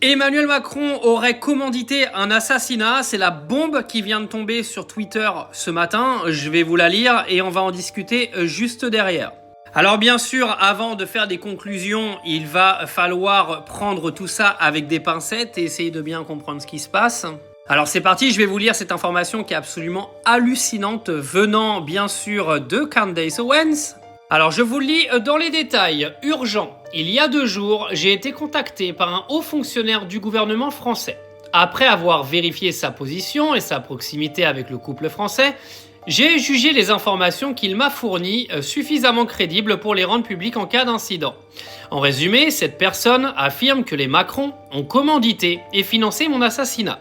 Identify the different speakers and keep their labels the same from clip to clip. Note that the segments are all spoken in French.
Speaker 1: Emmanuel Macron aurait commandité un assassinat, c'est la bombe qui vient de tomber sur Twitter ce matin, je vais vous la lire et on va en discuter juste derrière. Alors bien sûr, avant de faire des conclusions, il va falloir prendre tout ça avec des pincettes et essayer de bien comprendre ce qui se passe. Alors c'est parti, je vais vous lire cette information qui est absolument hallucinante venant bien sûr de Candace Owens. Alors je vous le lis dans les détails. Urgent. Il y a 2 jours, j'ai été contacté par un haut fonctionnaire du gouvernement français. Après avoir vérifié sa position et sa proximité avec le couple français, j'ai jugé les informations qu'il m'a fournies suffisamment crédibles pour les rendre publiques en cas d'incident. En résumé, cette personne affirme que les Macron ont commandité et financé mon assassinat.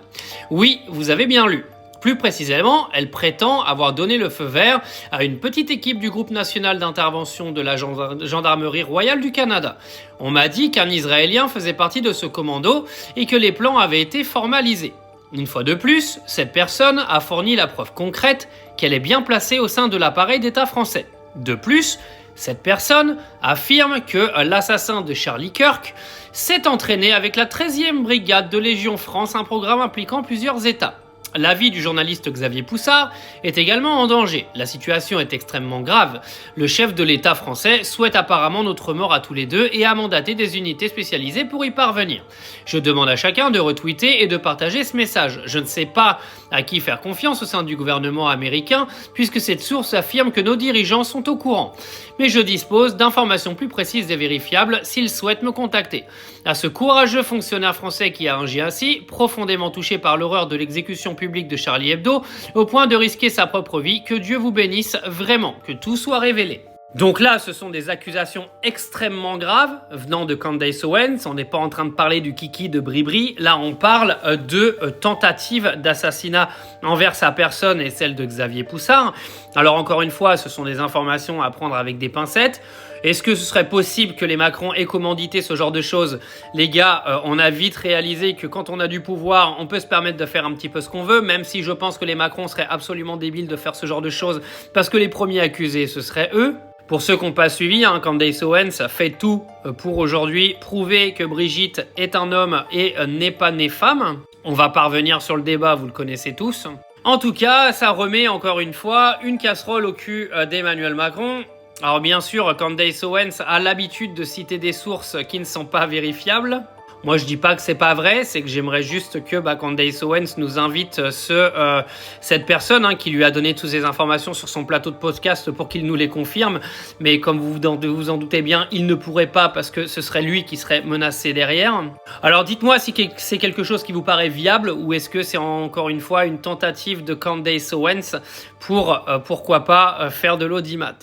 Speaker 1: Oui, vous avez bien lu. Plus précisément, elle prétend avoir donné le feu vert à une petite équipe du groupe national d'intervention de la gendarmerie royale du Canada. On m'a dit qu'un Israélien faisait partie de ce commando et que les plans avaient été formalisés. Une fois de plus, cette personne a fourni la preuve concrète qu'elle est bien placée au sein de l'appareil d'État français. De plus, cette personne affirme que l'assassin de Charlie Kirk s'est entraîné avec la 13e brigade de Légion France, un programme impliquant plusieurs États. La vie du journaliste Xavier Poussard est également en danger. La situation est extrêmement grave. Le chef de l'État français souhaite apparemment notre mort à tous les deux et a mandaté des unités spécialisées pour y parvenir. Je demande à chacun de retweeter et de partager ce message. Je ne sais pas à qui faire confiance au sein du gouvernement américain puisque cette source affirme que nos dirigeants sont au courant. Mais je dispose d'informations plus précises et vérifiables s'ils souhaitent me contacter. À ce courageux fonctionnaire français qui a agi ainsi, profondément touché par l'horreur de l'exécution public de Charlie Hebdo, au point de risquer sa propre vie, que Dieu vous bénisse vraiment, que tout soit révélé. Donc là, ce sont des accusations extrêmement graves venant de Candace Owens. On n'est pas en train de parler du kiki de Bribri. Là, on parle de tentative d'assassinat envers sa personne et celle de Xavier Poussard. Alors encore une fois, ce sont des informations à prendre avec des pincettes. Est-ce que ce serait possible que les Macron aient commandité ce genre de choses? Les gars, on a vite réalisé que quand on a du pouvoir, on peut se permettre de faire un petit peu ce qu'on veut, même si je pense que les Macron seraient absolument débiles de faire ce genre de choses, parce que les premiers accusés, ce seraient eux. Pour ceux qui n'ont pas suivi, Candace Owens fait tout pour aujourd'hui prouver que Brigitte est un homme et n'est pas née femme. On va pas revenir sur le débat, vous le connaissez tous. En tout cas, ça remet encore une fois une casserole au cul d'Emmanuel Macron. Alors bien sûr, Candace Owens a l'habitude de citer des sources qui ne sont pas vérifiables. Moi, je dis pas que c'est pas vrai, c'est que j'aimerais juste que Candace Owens nous invite cette personne qui lui a donné toutes ces informations sur son plateau de podcast pour qu'il nous les confirme. Mais comme vous en doutez bien, il ne pourrait pas parce que ce serait lui qui serait menacé derrière. Alors dites-moi si c'est quelque chose qui vous paraît viable ou est-ce que c'est encore une fois une tentative de Candace Owens pour, pourquoi pas, faire de l'audimat.